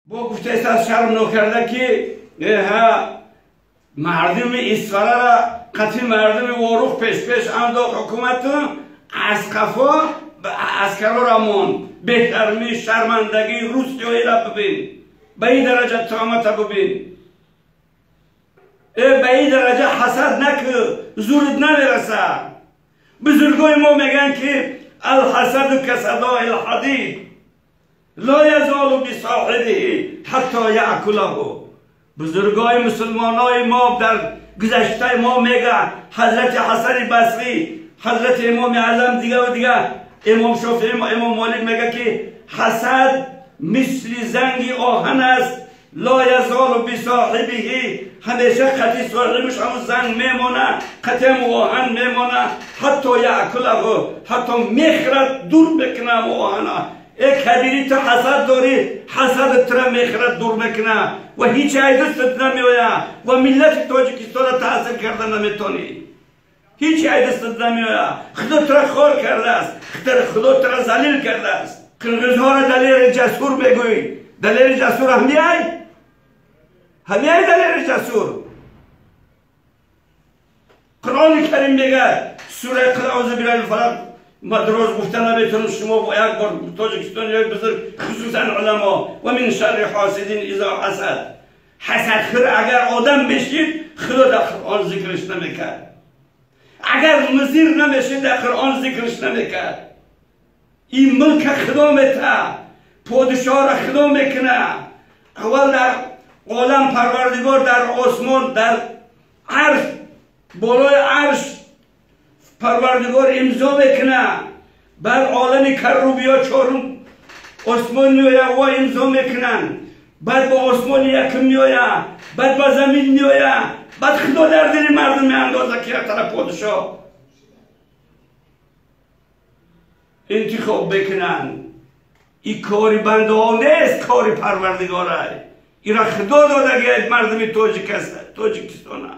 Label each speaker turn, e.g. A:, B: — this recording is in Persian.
A: با گفته از شرم نکرده که مردم اسفره را قطعی مردم واروخ پیش انداخت حکومت از قفا اسکرا را مون بهترمی شرمندگی روسیایی را ببین به این درجه تامت ببین به این درجه حسد نکن زورت نمیرسه بزرگای ما میگن که الحسد کصداء الحدید لا یزال بصاحبه حتی یأکله. بزرگای مسلمانای ما در گذشته ما میگه حضرت حسن بصری، حضرت امام اعظم دیگه و دیگه، امام شافعی، امام مالک میگه که حسد مثل زنگ آهن است لا یزال بصاحبه، همیشه قطعی صاحبش همون زنگ میمونه، قطعی آهن میمونه حتی یأکله، حتی میخرد دور بکنه آهن. ای کبیری تو حسد داری، حسد ترا میخرد دور میکنه و هیچ دستت نمیویه و ملت تاجیکستان را تحصیل کرده نمیتونی، هیچ دستت نمیویه. خدا ترا خار کرده است، خدا ترا ذلیل کرده است. قرغزها را دلیر جسور میگوی، دلیر جسور همیای دلیر جسور. قرآن کریم میگه سوره قل اعوذ بالله الفلق، مدروز گفتن نمیتونم شما با یک بار تاجیکستان یا بزرگ خصوصا علما و من شر حاسدین اذا حسد، حسد خور اگر آدم بشید خدا در قرآن ذکرش نمیکرد، اگر مزیر نمیشید در قرآن ذکرش نمیکرد. این ملک خدا میته، پادشاه را خدا میکنه. اول در عالم پروردگار در آسمان در عرش بالای عرش پروردگار امضا میکنه، بر عالم کروبیا چهارم آسمان میآید و امضا میکنن، بعد با آسمان یکم میآید، بعد با زمین میآید، بعد خدا در دل مردم میاندازه که یک طرف پادشاه انتخاب بکنن. این کاری بنده ها نیست، کاری پروردگاره. این را خدا داده که مردم تاجیکستان